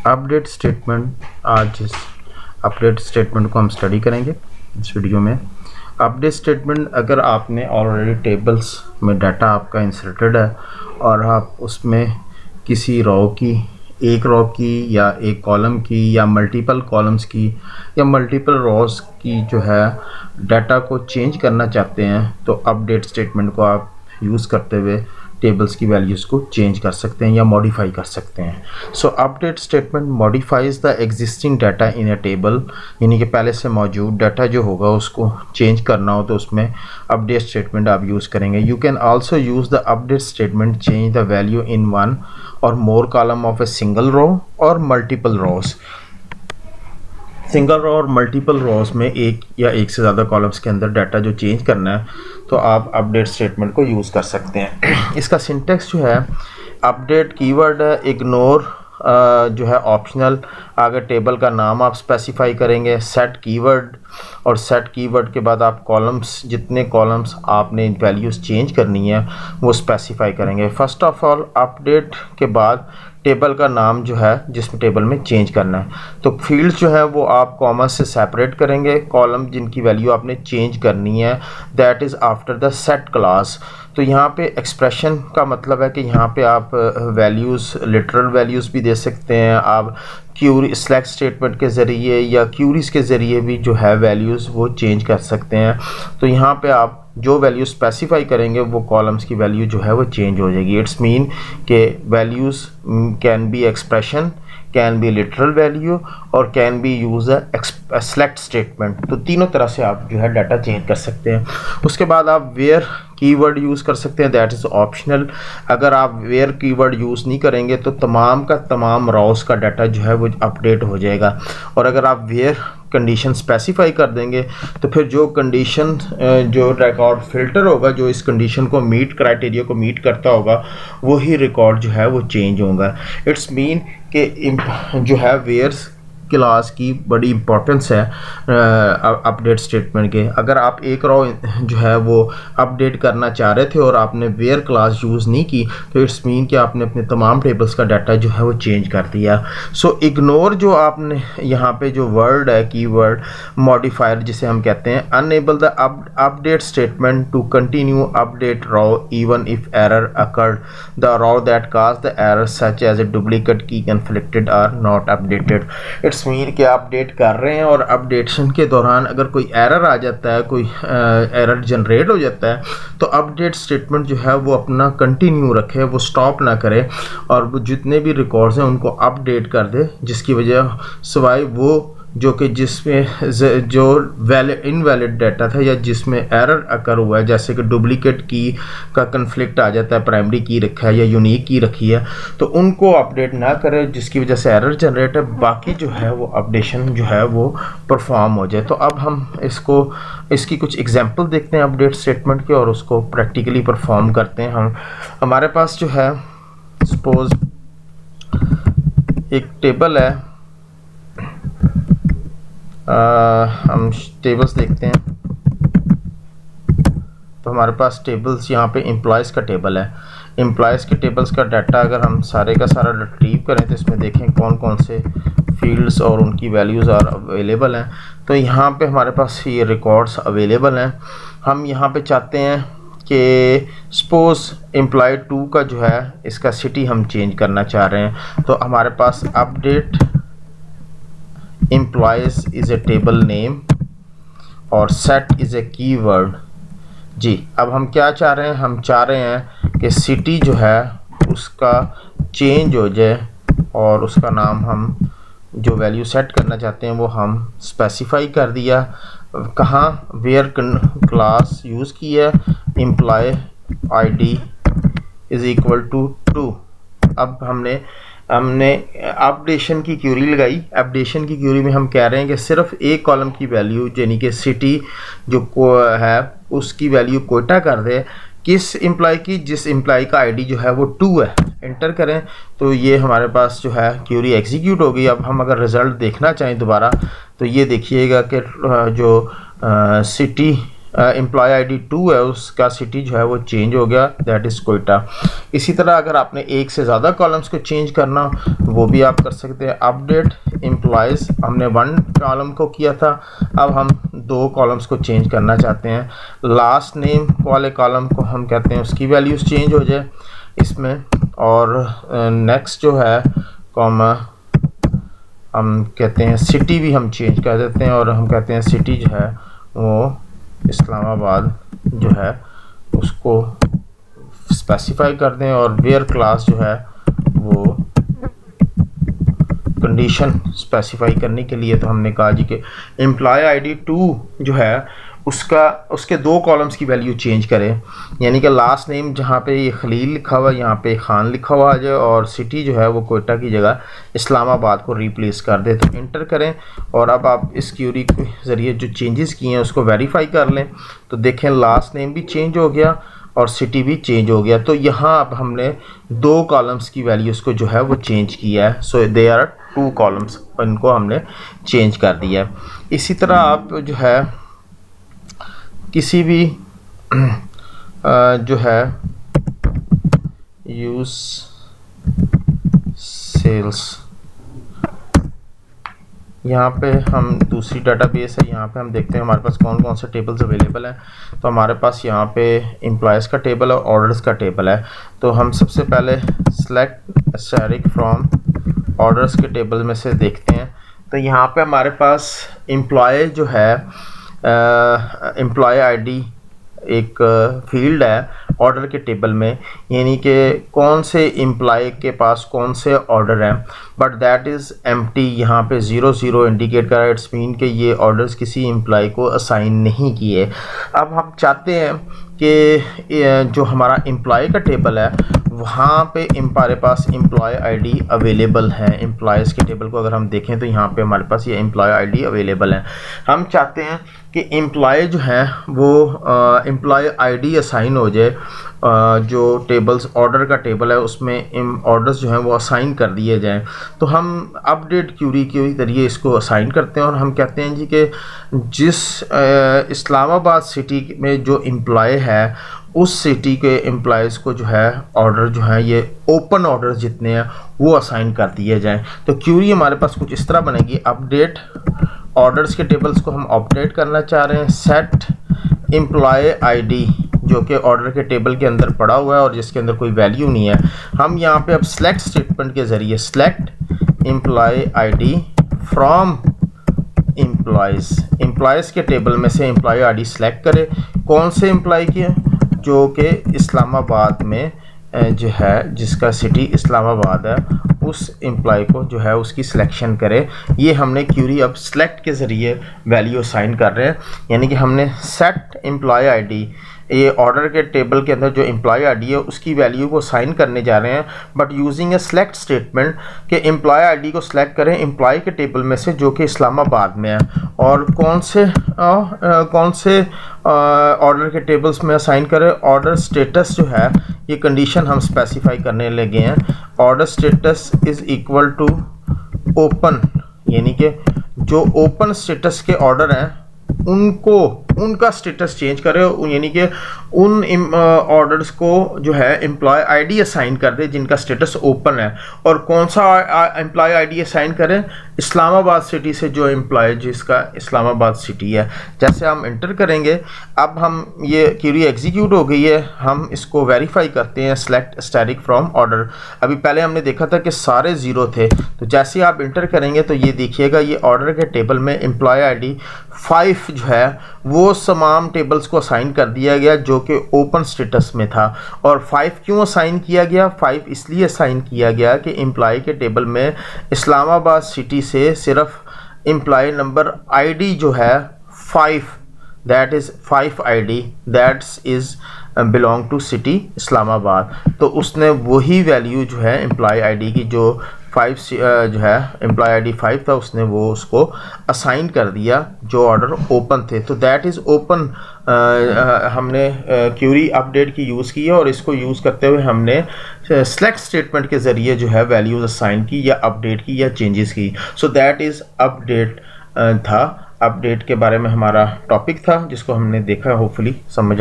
Update statement, आज इस update statement को हम स्टडी करेंगे इस वीडियो में। अपडेट स्टेटमेंट, अगर आपने ऑलरेडी टेबल्स में डाटा आपका इंसर्टेड है और आप उसमें किसी रो की, एक रो की या एक कॉलम की या मल्टीपल कॉलम्स की या मल्टीपल रोज की जो है डाटा को चेंज करना चाहते हैं, तो अपडेट स्टेटमेंट को आप यूज़ करते हुए टेबल्स की वैल्यूज़ को चेंज कर सकते हैं या मॉडिफाई कर सकते हैं। सो update statement modifies the existing data in a table, यानी कि पहले से मौजूद डाटा जो होगा उसको चेंज करना हो तो उसमें अपडेट स्टेटमेंट आप यूज़ करेंगे। You can also use the update statement change the value in one or more column of a single row or multiple rose. Single row or multiple रोज में एक या एक से ज़्यादा कॉलम्स के अंदर डाटा जो चेंज करना है तो आप अपडेट स्टेटमेंट को यूज़ कर सकते हैं। इसका सिंटेक्स जो है, अपडेट कीवर्ड है, इग्नोर जो है ऑप्शनल, आगे टेबल का नाम आप स्पेसिफाई करेंगे, सेट कीवर्ड, और सेट कीवर्ड के बाद आप कॉलम्स, जितने कॉलम्स आपने वैल्यूज़ चेंज करनी है वो स्पेसिफाई करेंगे। फर्स्ट ऑफ ऑल अपडेट के बाद टेबल का नाम जो है जिसमें टेबल में चेंज करना है, तो फील्ड्स जो है वो आप कॉमा से सेपरेट करेंगे, कॉलम जिनकी वैल्यू आपने चेंज करनी है, that is after the set class. तो यहाँ पे एक्सप्रेशन का मतलब है कि यहाँ पे आप वैल्यूज़, लिटरल वैल्यूज़ भी दे सकते हैं, आप क्यूरी सेलेक्ट स्टेटमेंट के ज़रिए या क्यूरीज के ज़रिए भी जो है वैल्यूज़ वो चेंज कर सकते हैं। तो यहाँ पे आप जो वैल्यू स्पेसिफाई करेंगे वो कॉलम्स की वैल्यू जो है वो चेंज हो जाएगी। इट्स मीन के values can be expression, can be literal value or can be use a select statement. तो तीनों तरह से आप जो है डाटा चेंज कर सकते हैं। उसके बाद आप वेयर कीवर्ड यूज़ कर सकते हैं, दैट इज़ ऑप्शनल। अगर आप वेयर कीवर्ड यूज़ नहीं करेंगे तो तमाम का तमाम रोज का डाटा जो है वो अपडेट हो जाएगा, और अगर आप वेयर कंडीशन स्पेसिफाई कर देंगे तो फिर जो कंडीशन, जो रिकॉर्ड फिल्टर होगा जो इस कंडीशन को मीट, क्राइटेरिया को मीट करता होगा, वही रिकॉर्ड जो है वो चेंज होगा। इट्स मीन कि जो है वेयर्स क्लास की बड़ी इंपॉर्टेंस है अपडेट स्टेटमेंट के। अगर आप एक रो जो है वो अपडेट करना चाह रहे थे और आपने वेयर क्लास यूज़ नहीं की तो इट्स मीन कि आपने अपने तमाम टेबल्स का डाटा जो है वो चेंज कर दिया। सो इग्नोर जो आपने यहाँ पे जो वर्ड है, कीवर्ड मॉडिफायर जिसे हम कहते हैं, enable the update statement to continue update row even if error occurred, the row that cause the error such as a duplicate key conflicted are not updated. It's mean कि update कर रहे हैं और updation के दौरान अगर कोई error आ जाता है, कोई एरर जनरेट हो जाता है, तो अपडेट स्टेटमेंट जो है वो अपना कंटिन्यू रखे, वो स्टॉप ना करे और वो जितने भी रिकॉर्ड्स हैं उनको अपडेट कर दे, जिसकी वजह सिवाय वो जो कि जिसमें जो इनवैलिड डाटा था या जिसमें एरर अकर हुआ है, जैसे कि डुप्लीकेट की का कन्फ्लिक्ट आ जाता है, प्राइमरी की रखा है या यूनिक की रखी है, तो उनको अपडेट ना करें जिसकी वजह से एरर जनरेट है, बाकी जो है वो अपडेशन जो है वो परफॉर्म हो जाए। तो अब हम इसकी कुछ एग्जांपल देखते हैं अपडेट स्टेटमेंट के और उसको प्रैक्टिकली परफॉर्म करते हैं। हमारे पास जो है सपोज एक टेबल है, हम टेबल्स देखते हैं। तो हमारे पास टेबल्स यहाँ पे एम्प्लॉयज़ का टेबल है। एम्प्लॉयज़ के टेबल्स का डाटा अगर हम सारे का सारा रिट्रीव करें तो इसमें देखें कौन कौन से फील्ड्स और उनकी वैल्यूज़ और अवेलेबल हैं। तो यहाँ पे हमारे पास ये रिकॉर्ड्स अवेलेबल हैं। हम यहाँ पे चाहते हैं कि सपोज एम्प्लॉय 2 का जो है इसका सिटी हम चेंज करना चाह रहे हैं, तो हमारे पास update employees is a table name और set is a keyword जी। अब हम क्या चाह रहे हैं, हम चाह रहे हैं कि सिटी जो है उसका चेंज हो जाए और उसका नाम हम जो वैल्यू सेट करना चाहते हैं वो हम स्पेसिफाई कर दिया। कहाँ, वेयर क्लास यूज़ की है, employee ID is equal to 2। अब हमने अपडेशन की क्यूरी लगाई। अपडेशन की क्यूरी में हम कह रहे हैं कि सिर्फ एक कॉलम की वैल्यू यानी कि सिटी जो है उसकी वैल्यू कोटा कर दे, किस एम्प्लॉय की, जिस एम्प्लॉय का आईडी जो है वो 2 है, एंटर करें। तो ये हमारे पास जो है क्यूरी एग्जीक्यूट हो गई। अब हम अगर रिज़ल्ट देखना चाहें दोबारा तो ये देखिएगा कि जो सिटी एम्प्लॉय आईडी 2 है उसका सिटी जो है वो चेंज हो गया, दैट इज़ कोयटा। इसी तरह अगर आपने एक से ज़्यादा कॉलम्स को चेंज करना वो भी आप कर सकते हैं। अपडेट एम्प्लॉयज़ हमने 1 कॉलम को किया था, अब हम 2 कॉलम्स को चेंज करना चाहते हैं। लास्ट नेम वाले कॉलम को हम कहते हैं उसकी वैल्यूज़ चेंज हो जाए इसमें, और नेक्स्ट जो है कॉमा हम कहते हैं सिटी भी हम चेंज कर देते हैं, और हम कहते हैं सिटी जो है वो इस्लामाबाद जो है उसको स्पेसिफाई कर दें, और वेयर क्लास जो है वो कंडीशन स्पेसिफाई करने के लिए तो हमने कहा जी कि एम्प्लॉय आईडी 2 जो है उसके 2 कॉलम्स की वैल्यू चेंज करें, यानी कि लास्ट नेम जहाँ पे ये खलील लिखा हुआ है यहाँ पे खान लिखा हुआ आ जाए, और सिटी जो है वो कोयटा की जगह इस्लामाबाद को रिप्लेस कर दे। तो इंटर करें और अब आप इस क्यूरी के ज़रिए जो चेंजेस किए हैं उसको वेरीफाई कर लें, तो देखें लास्ट नेम भी चेंज हो गया और सिटी भी चेंज हो गया। तो यहाँ अब हमने 2 कॉलम्स की वैल्यूज़ को जो है वो चेंज किया है, सो दे आर 2 कॉलम्स, इनको हमने चेंज कर दिया है। इसी तरह आप जो है किसी भी जो है यूज सेल्स, यहाँ पे हम दूसरी डाटाबेस है, यहाँ पे हम देखते हैं हमारे पास कौन कौन से टेबल्स अवेलेबल हैं। तो हमारे पास यहाँ पे एम्प्लॉयज़ का टेबल और ऑर्डर्स का टेबल है। तो हम सबसे पहले सेलेक्ट स्टैटिक फ्रॉम ऑर्डर्स के टेबल में से देखते हैं। तो यहाँ पे हमारे पास एम्प्लॉय जो है एम्प्लॉय आईडी एक फील्ड है ऑर्डर के टेबल में, यानी कि कौन से एम्प्लॉय के पास कौन से ऑर्डर हैं, बट दैट इज़ एम्प्टी। यहाँ पे 00 इंडिकेट कर रहा है, इट्स मीन कि ये ऑर्डर्स किसी एम्प्लॉय को असाइन नहीं किए। अब हम चाहते हैं कि जो हमारा एम्प्लॉय का टेबल है वहाँ पे हमारे पास एम्प्लॉय आईडी अवेलेबल है। एम्प्लॉयज़ के टेबल को अगर हम देखें तो यहाँ पे हमारे पास ये एम्प्लॉय आईडी अवेलेबल है। हम चाहते हैं कि एम्प्लॉय जो है वो एम्प्लॉय आईडी असाइन हो जाए, जो टेबल्स ऑर्डर का टेबल है उसमें ऑर्डर्स जो हैं वो असाइन कर दिए जाएं। तो हम अपडेट क्यूरी के जरिए इसको असाइन करते हैं और हम कहते हैं जी कि जिस इस्लामाबाद सिटी में जो एम्प्लॉय है उस सिटी के एम्प्लॉयज़ को जो है ऑर्डर जो है ये ओपन ऑर्डर जितने हैं वो असाइन कर दिए जाएं। तो क्यूरी हमारे पास कुछ इस तरह बनेगी, अपडेट ऑर्डर्स के टेबल्स को हम अपडेट करना चाह रहे हैं, सेट एम्प्लॉय आईडी जो कि ऑर्डर के टेबल के अंदर पड़ा हुआ है और जिसके अंदर कोई वैल्यू नहीं है। हम यहाँ पे अब सेलेक्ट स्टेटमेंट के ज़रिए select employee ID from employees के टेबल में से एम्प्लॉय आईडी सेलेक्ट करें, कौन से एम्प्लॉय की है जो कि इस्लामाबाद में जो है जिसका सिटी इस्लामाबाद है उस एम्प्लॉय को जो है उसकी सिलेक्शन करें। ये हमने क्यूरी अब सेलेक्ट के ज़रिए वैल्यू असाइन कर रहे हैं, यानी कि हमने सेट एम्प्लॉय आईडी ये ऑर्डर के टेबल के अंदर जो एम्प्लॉय आईडी है उसकी वैल्यू को साइन करने जा रहे हैं, but using A select statement कि एम्प्लॉय आईडी को सिलेक्ट करें एम्प्लॉय के टेबल में से जो कि इस्लामाबाद में है, और कौन से ऑर्डर के टेबल्स में असाइन करें। ऑर्डर स्टेटस जो है ये कंडीशन हम स्पेसिफाई करने लगे हैं, order status is equal to open, यानी कि जो ओपन स्टेटस के ऑर्डर हैं उनका स्टेटस चेंज करें, यानी कि उन ऑर्डर्स को जो है एम्प्लॉय आईडी असाइन कर दे जिनका स्टेटस ओपन है। और कौन सा एम्प्लॉय आईडी असाइन करें, इस्लामाबाद सिटी से जो एम्प्लॉय जिसका इस्लामाबाद सिटी है। जैसे हम इंटर करेंगे, अब हम ये क्यूरी एग्जीक्यूट हो गई है, हम इसको वेरीफाई करते हैं सेलेक्ट स्टैटिक फ्रॉम ऑर्डर। अभी पहले हमने देखा था कि सारे ज़ीरो थे, तो जैसे ही आप इंटर करेंगे तो ये देखिएगा ये ऑर्डर के टेबल में एम्प्लॉय आईडी 5 जो है वो तमाम टेबल्स को असाइन कर दिया गया जो कि ओपन स्टेटस में था। और 5 क्यों असाइन किया गया, 5 इसलिए असाइन किया गया कि एम्प्लॉय के टेबल में इस्लामाबाद सिटी से सिर्फ एम्प्लॉय नंबर आईडी जो है 5, that is 5 ID that is belong to city Islamabad. तो उसने वही वैल्यू जो है एम्प्लॉय आईडी की जो 5 जो है एम्प्लॉय आईडी 5 था उसने वो उसको असाइन कर दिया जो ऑर्डर ओपन थे। तो दैट इज़ ओपन हमने क्यूरी अपडेट की यूज़ की है और इसको यूज़ करते हुए हमने सेलेक्ट स्टेटमेंट के ज़रिए जो है वैल्यूज़ असाइन की या अपडेट की या चेंजेस की। सो दैट इज़ अपडेट था। अपडेट के बारे में हमारा टॉपिक था, जिसको हमने देखा, होपफुली समझ आ